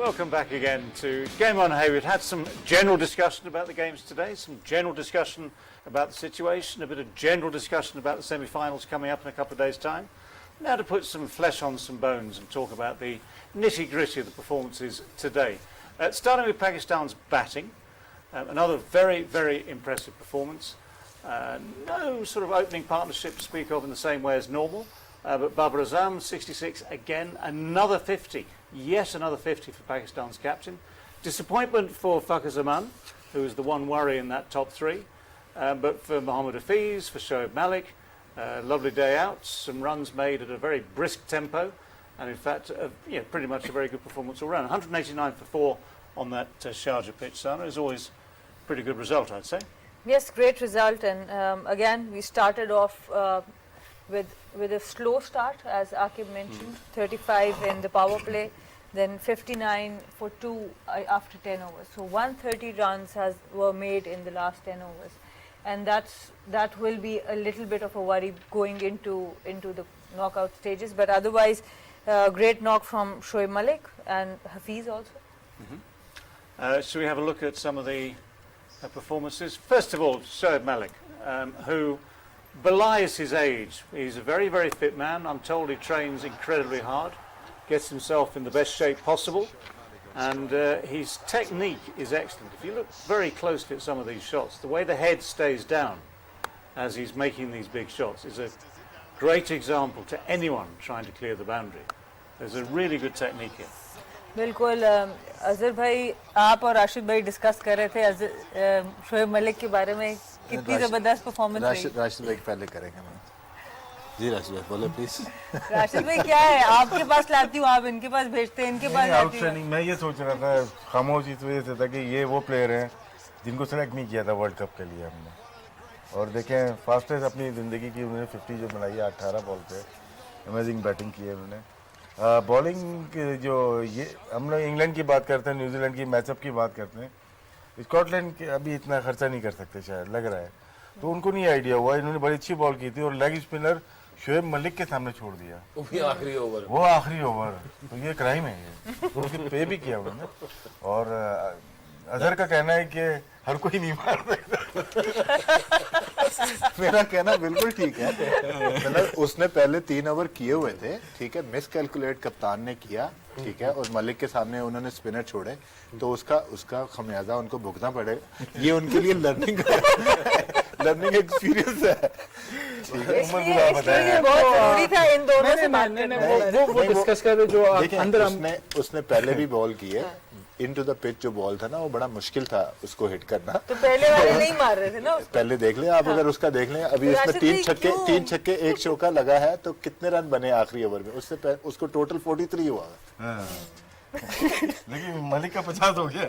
Welcome back again to Game On. Hey, we've had some general discussion about the games today, some general discussion about the situation, a bit of general discussion about the semi-finals coming up in a couple of days' time. Now to put some flesh on some bones and talk about the nitty-gritty of the performances today. Starting with Pakistan's batting, another very, very impressive performance. No sort of opening partnership to speak of in the same way as normal, but Babar Azam, 66 again, another 50. Yes, another 50 for Pakistan's captain. Disappointment for Fakhar Zaman, who was the one worry in that top three. But for Mohammad Hafiz, for Shoaib Malik, lovely day out, some runs made at a very brisk tempo, and in fact, pretty much a very good performance all round. 189 for 4 on that Sharjah pitch, Sana, is always a pretty good result, I'd say. Yes, great result, and again, we started off with a slow start, as Aaqib mentioned, 35 in the power play, then 59 for 2 after 10 overs. So 130 runs were made in the last 10 overs, and that will be a little bit of a worry going into the knockout stages. But otherwise, great knock from Shoaib Malik and Hafiz also. Should we have a look at some of the performances? First of all, Shoaib Malik, who belies his age. He's a very, very fit man. I'm told he trains incredibly hard, gets himself in the best shape possible, and his technique is excellent. If you look very closely at some of these shots, the way the head stays down as he's making these big shots is a great example to anyone trying to clear the boundary. There's a really good technique here. बिल्कुल अजहर भाई, आप और राशिद भाई discuss कर रहे थे शोएब मलिक के बारे में, कितनी जबरदस्त परफॉर्मेंस रही। राशिद भाई पहले करेंगे मैं। जी राशिद भाई बोले प्लीज। राशिद भाई क्या है, आपके पास लाती हूँ, आप इनके पास भेजते हैं, इनके पास लाती हूँ। मैं ये सोच रहा था, खामोश इस वजह से था कि ये वो प्लेयर हैं जिनको सेलेक्ट नहीं किया था वर्ल्ड कप के लिए हमने, और देखें फास्टेस्ट अपनी ज़िंदगी की उन्होंने 50 जो बनाई है 18 बॉल पे, अमेजिंग बैटिंग की है उन्होंने। बॉलिंग जो ये हम लोग इंग्लैंड की बात करते हैं, न्यूजीलैंड की मैचअप की बात करते हैं, स्कॉटलैंड के अभी इतना खर्चा नहीं कर सकते शायद, लग रहा है, तो उनको नहीं आइडिया हुआ। इन्होंने बड़ी अच्छी बॉल की थी और लेग स्पिनर शोएब मलिक के सामने छोड़ दिया, वो आखिरी ओवर, तो ये क्राइम है ये, तो उसकी पे भी किया उन्होंने। और अजहर का कहना है कि हर कोई नहीं मार सकता। मेरा कहना बिल्कुल ठीक है, मतलब उसने पहले 3 ओवर किए हुए थे, ठीक है, मिस कैलकुलेट कप्तान ने किया, ठीक है, और मलिक के सामने उन्होंने स्पिनर छोड़े, तो उसका खमियाजा उनको भुगतना पड़ेगा। ये उनके लिए लर्निंग एक्सपीरियंस है। बहुत जरूरी था इन दोनों से बात करना। वो डिस्कस कर रहे जो अंदर उसने पहले भी बॉल की है इनटू द पिच, जो बॉल था ना वो बड़ा मुश्किल था उसको हिट करना, तो पहले वाले नहीं मार रहे थे ना उसको। पहले देख लें आप, अगर उसका देख लें, अभी उसमें 3 छक्के 1 चौका लगा है, तो कितने रन बने आखिरी ओवर में, उसको टोटल 43 हुआ है। लेकिन मलिक का 50 हो गया,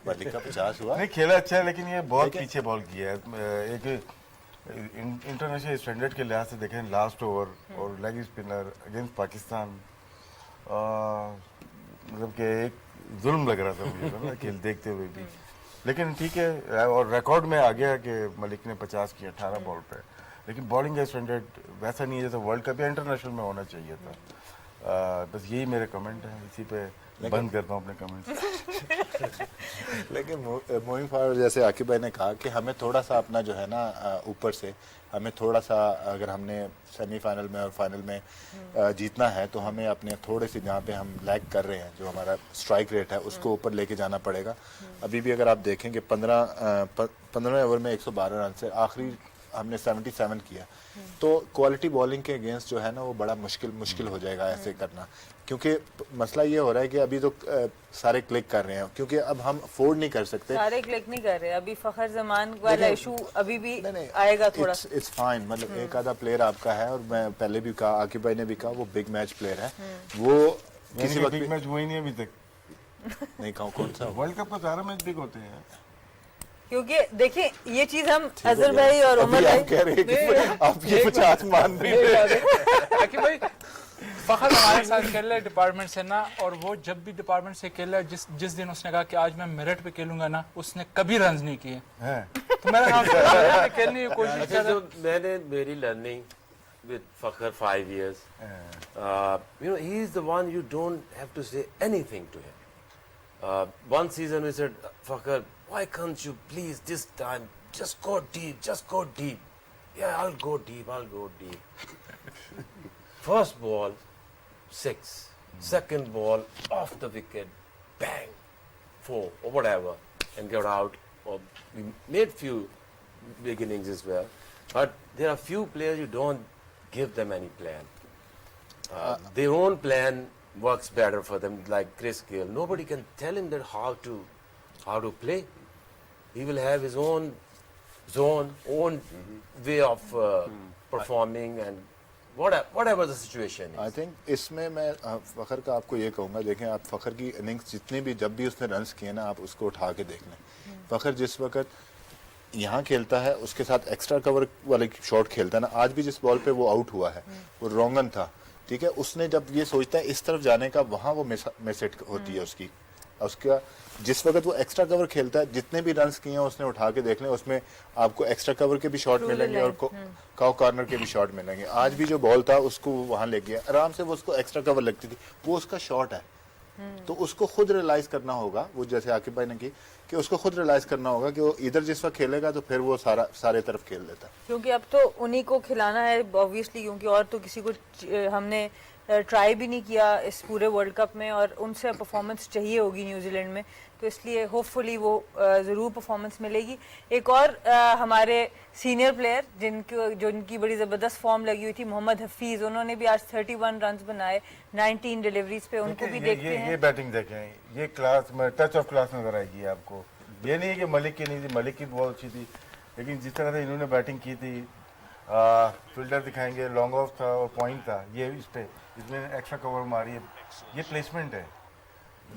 मलिक का 50 हुआ, नहीं खेला अच्छा है, लेकिन ये बहुत पीछे बॉल किया है। एक इंटरनेशनल स्टैंडर्ड के लिहाज से देखें, लास्ट ओवर और लेग स्पिनर अगेंस्ट पाकिस्तान, मतलब कि एक जुल्म लग रहा था मुझे ना खेल देखते हुए भी, लेकिन ठीक है। और रिकॉर्ड में आ गया कि मलिक ने 50 किया 18 बॉल पे, लेकिन बॉलिंग का स्टैंडर्ड वैसा नहीं है जैसा वर्ल्ड कप या इंटरनेशनल में होना चाहिए था। बस यही मेरे कमेंट हैं, इसी पे बंद करता हूँ अपने कमेंट। लेकिन मूविंग फॉरवर्ड, जैसे आकिब भाई ने कहा कि हमें थोड़ा सा अपना जो है ना ऊपर से हमें थोड़ा सा, अगर हमने सेमीफाइनल में और फाइनल में जीतना है, तो हमें अपने थोड़े से जहाँ पे हम लैग कर रहे हैं, जो हमारा स्ट्राइक रेट है, उसको ऊपर लेके जाना पड़ेगा। अभी भी अगर आप देखेंगे 15 ओवर में 112 रन से आखिरी हमने 77 किया, तो क्वालिटी बॉलिंग के अगेंस्ट जो है ना वो बड़ा मुश्किल हो जाएगा ऐसे करना, क्योंकि मसला ये हो रहा है कि अभी तो सारे क्लिक कर रहे हैं, क्योंकि अब हम अफोर्ड नहीं कर सकते, सारे क्लिक नहीं कर रहे, अभी फखर जमान वाला इशू अभी भी आएगा थोड़ा। इट्स फाइन, मतलब एक आधा प्लेयर आपका है, और मैं पहले भी कहा, आकिब भाई ने भी कहा, वो बिग मैच प्लेयर है, वो किसी वक्त बिग मैच हुआ ही नहीं अभी तक, नहीं कहूँ कौन सा वर्ल्ड कप का सारा मैच बिग होते हैं, क्योंकि देखिए ये चीज हम अजहर भाई और उमर भाई कह रहे हैं कि आप ये 50 मान नहीं रहे। कि भाई फखर हमारे साथ खेल डिपार्टमेंट से ना, और वो जब भी डिपार्टमेंट से खेला, जिस दिन उसने कहा कि आज मैं मेरिट पे खेलूंगा ना, उसने कभी रन नहीं किए। तो मेरा नाम खेलने की कोशिश कर रहा। मैंने मेरी learning with Fakhar 5 years, you know, he is the one you don't have to say anything to him. One season we said, Fakhar, why can't you please this time just go deep, just go deep. Yeah, I'll go deep. First ball, 6. Second ball, off the wicket, bang, 4 or whatever, and get out. Or we made few beginnings as well. But there are few players you don't give them any plan. Their own plan works better for them, like Chris Gill. Nobody can tell him that how to play. He will have his own zone, own way of performing and whatever the situation is. I think इसमें मैं फ़खर का आपको ये कहूँगा, देखें आप फ़खर की innings जितने भी जब भी उसने रन्स किए ना, आप उसको उठा के देख लें। फ़खर जिस वक्त यहाँ खेलता है उसके साथ एक्स्ट्रा कवर वाले शॉट खेलता है ना, आज भी जिस बॉल पे वो आउट हुआ है वो रोंगन था, ठीक है। उसने जब ये सोचता है इस तरफ जाने का, वहाँ वो मिस हिट होती है उसका जिस वक्त वो एक्स्ट्रा कवर खेलता है, जितने भी रन्स किए हैं उसने उठा के देख लें, उसमें आपको एक्स्ट्रा कवर के भी शॉट मिलेंगे और काउ कॉर्नर के भी शॉट मिलेंगे। आज भी जो बॉल था उसको वहाँ ले गया आराम से, वो उसको एक्स्ट्रा कवर लगती थी, वो उसका शॉट है। तो उसको खुद रियलाइज करना होगा, वो जैसे आकिब भाई ने की कि उसको खुद रियलाइज करना होगा कि वो इधर जिस वक्त खेलेगा तो फिर वो सारे तरफ खेल देता है, क्योंकि अब तो उन्हीं को खिलाना है ऑब्वियसली, क्योंकि और तो किसी को हमने ट्राई भी नहीं किया इस पूरे वर्ल्ड कप में, और उनसे परफॉर्मेंस चाहिए होगी न्यूजीलैंड में, तो इसलिए होपफुली वो ज़रूर परफॉर्मेंस मिलेगी। एक और हमारे सीनियर प्लेयर जिनकी बड़ी ज़बरदस्त फॉर्म लगी हुई थी, मोहम्मद हफीज़, उन्होंने भी आज 31 रन बनाए 19 डिलीवरीज पे, उनको भी देखते हैं। ये बैटिंग देखें, ये क्लास में टच ऑफ क्लास नजर आएगी आपको। ये नहीं है कि मलिक की नहीं थी, मलिक की बहुत अच्छी थी, लेकिन जिस तरह से इन्होंने बैटिंग की थी, फील्डर दिखाएंगे, लॉन्ग ऑफ था और पॉइंट था, ये इस पे इसमें एक्स्ट्रा कवर मारी है, ये प्लेसमेंट है,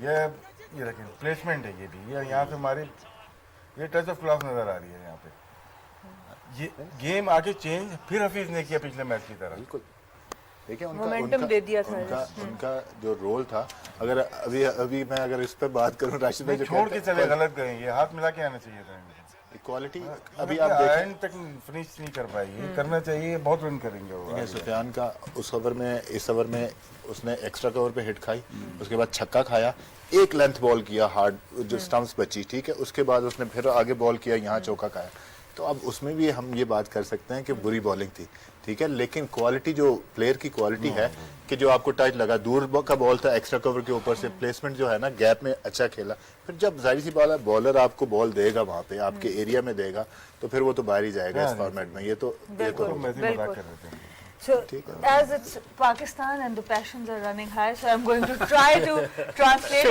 ये देखें प्लेसमेंट है, ये भी ये यहाँ से हमारी ये टच ऑफ क्लास नजर आ रही है यहाँ पे। ये गेम आगे चेंज फिर हफीज ने किया पिछले मैच की तरह। बिल्कुल। देखिए उनका जो रोल था, अगर अभी मैं अगर इस पे बात करूं, राशिद भाई जो छोड़ के चले गलत गए, ये हाथ मिला के आना चाहिए था। क्वालिटी अभी आप देखें तक फिनिश नहीं कर पाएगी, करना चाहिए, बहुत रन करेंगे वो। सुफियान का उस ओवर में, इस ओवर में उसने एक्स्ट्रा कवर पे हिट खाई, उसके बाद छक्का खाया, एक लेंथ बॉल किया हार्ड जो स्टंप्स बची, ठीक है, उसके बाद उसने फिर आगे बॉल किया, यहाँ चौका खाया। तो अब उसमें भी हम ये बात कर सकते हैं कि बुरी बॉलिंग थी, ठीक है, लेकिन क्वालिटी जो प्लेयर की क्वालिटी है कि जो आपको टाइट लगा, दूर का बॉल था एक्स्ट्रा कवर के ऊपर से, प्लेसमेंट जो है ना गैप में अच्छा खेला, फिर जब जाहिर सी बात है बॉलर आपको बॉल देगा वहाँ पे आपके एरिया में देगा, तो फिर वो तो बाहर ही जाएगा इस फॉर्मेट में। ये तो So, as it's Pakistan and the passions are running high, so I'm going to try to translate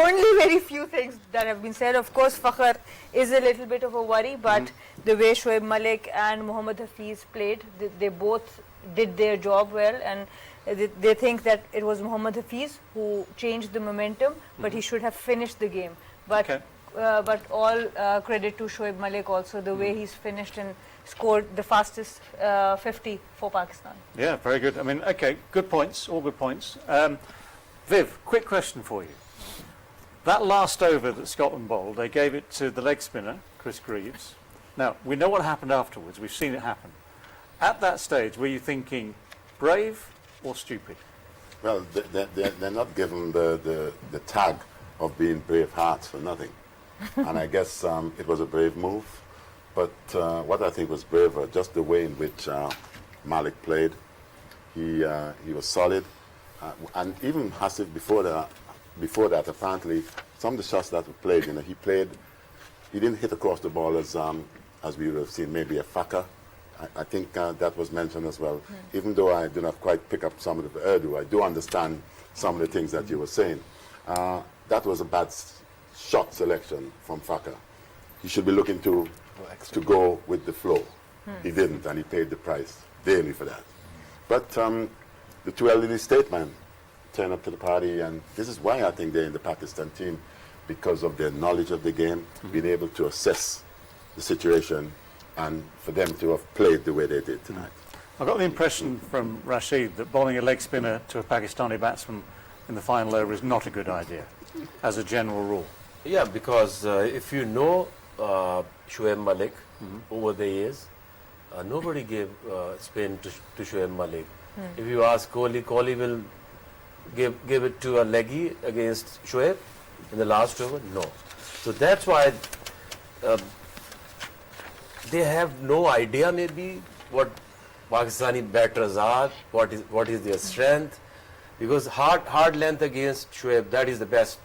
only very few things that have been said. Of course, Fakhar is a little bit of a worry, but the way Shoaib Malik and Mohammad Hafiz played, they both did their job well, and they think that it was Mohammad Hafiz who changed the momentum, but he should have finished the game. But all credit to Shoaib Malik also, the way he's finished and scored the fastest 50 for Pakistan. Yeah, very good. I mean, okay, good points, all good points. Viv, quick question for you. That last over that Scotland bowled, they gave it to the leg spinner, Chris Greaves. Now, we know what happened afterwards. We've seen it happen. At that stage, were you thinking brave or stupid? Well, they're not given the tag of being brave hearts for nothing. And I guess it was a brave move. But what I think was braver, just the way in which Malik played. He was solid. And even Hasif before that, apparently, some of the shots that were played, he didn't hit across the ball as we would have seen maybe a Faka. I think that was mentioned as well. Even though I do not quite pick up some of the Urdu, I do understand some of the things that you were saying. That was a bad shot selection from Faka. He should be looking to go with the flow. He didn't, and he paid the price daily for that. But the two elderly statesmen turned up to the party, and this is why I think they're in the Pakistan team, because of their knowledge of the game, being able to assess the situation, and for them to have played the way they did tonight. I got the impression from Rashid that bowling a leg spinner to a Pakistani batsman in the final over is not a good idea, as a general rule. Yeah, because if you know Shoaib Malik over the years, nobody gave spin to Shoaib Malik. If you ask Kohli will give it to a leggy against Shoaib. in the last over? No. So that's why they have no idea maybe what Pakistani batters are, what is their strength, because hard length against Shoaib, that is the best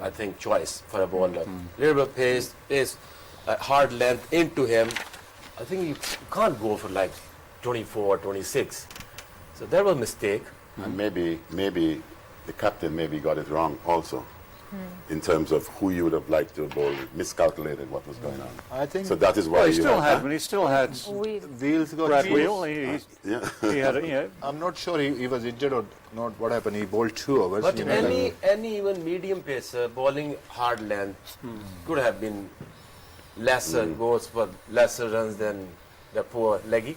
I think choice for a bowler. Little bit pace, hard length into him. I think you can't go for like 24, 26. So that was a mistake. And maybe the captain maybe got it wrong also, in terms of who you would have liked to bowl, miscalculated what was going on. I think So that is why Well, he you still have had, he still had Wheels got Brad cheese. Wheel. yeah. He had, you know, I'm not sure he was injured or not. What happened? He bowled 2 overs. But you know, like- any even medium pacer bowling hard length could have been lesser goals for lesser runs than the poor leggy.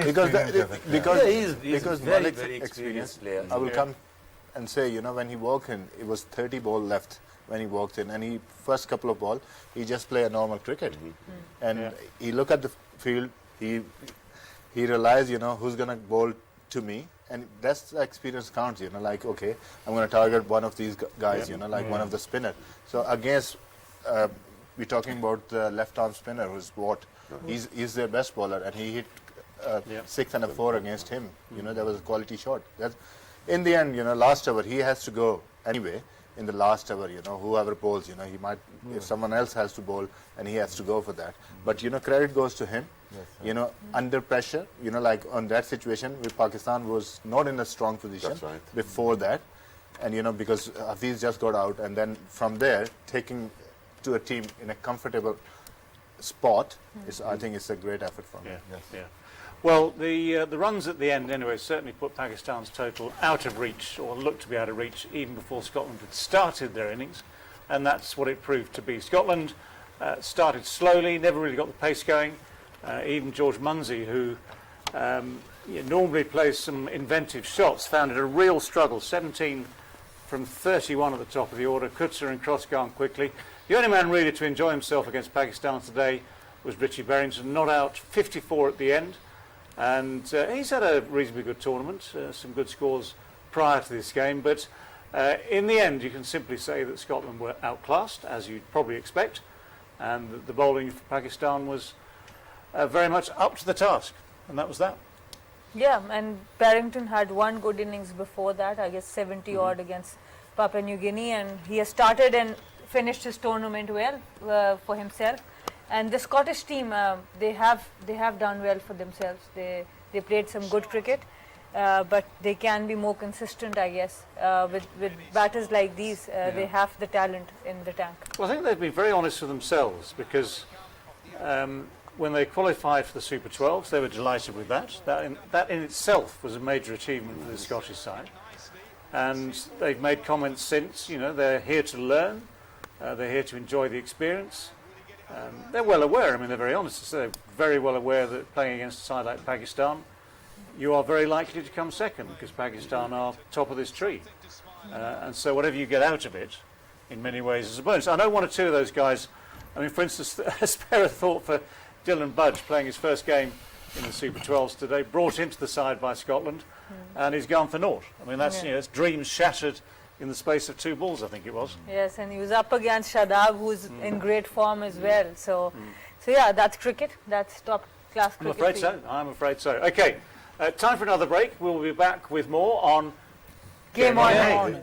because Yeah, he's because very, Malik's very experienced player. I will come and say, you know, when he walked in, it was 30 ball left when he walked in, and he first couple of ball, he just play a normal cricket, and he look at the field, he realized, you know, who's gonna bowl to me, and that's the experience counts, you know, like, okay, I'm gonna target one of these guys, you know, like one of the spinner. So against, we're talking about the left arm spinner, who's what, he's their best bowler, and he hit 6 and a 4 against him. You know, that was a quality shot. That's, in the end, you know, last over, he has to go anyway. In the last over, you know, whoever bowls, you know, he might, if someone else has to bowl, and he has to go for that. But, you know, credit goes to him. You know, under pressure, you know, like on that situation, where Pakistan was not in a strong position That's right. before that. And, you know, because Hafiz just got out, and then from there, taking to a team in a comfortable spot, is, I think it's a great effort from him. yeah. Well, the runs at the end, anyway, certainly put Pakistan's total out of reach, or looked to be out of reach, even before Scotland had started their innings, and that's what it proved to be. Scotland started slowly, never really got the pace going. Even George Munsey, who normally plays some inventive shots, found it a real struggle. 17 from 31 at the top of the order. Kutzer and Cross gone quickly. The only man really to enjoy himself against Pakistan today was Richie Berrington, not out, 54 at the end. And he's had a reasonably good tournament, some good scores prior to this game. But in the end, you can simply say that Scotland were outclassed, as you'd probably expect. And the bowling for Pakistan was very much up to the task. And that was that. Yeah, and Barrington had one good innings before that, I guess 70 odd against Papua New Guinea, and he has started and finished his tournament well for himself. And the Scottish team, they have done well for themselves. They played some good cricket, but they can be more consistent, I guess. With batters like these, they have the talent in the tank. Well, I think they've been very honest with themselves, because when they qualified for the Super 12s, they were delighted with that. That in itself was a major achievement for the Scottish side. And they've made comments since, you know, they're here to learn, they're here to enjoy the experience. They're well aware, I mean, they're very honest, they're very well aware that playing against a side like Pakistan, you are very likely to come second, because Pakistan are top of this tree. And so whatever you get out of it, in many ways, is a bonus. I know one or two of those guys, I mean, for instance, a spare a thought for Dylan Budge playing his first game in the Super 12s today, brought into the side by Scotland, and he's gone for naught. I mean, that's, you know, it's dreams shattered in the space of 2 balls, I think it was. Yes, and he was up against Shadab, who's in great form as well. So yeah, that's cricket. That's top-class I'm cricket. afraid so. I'm afraid so. Okay, time for another break. We'll be back with more on Game on.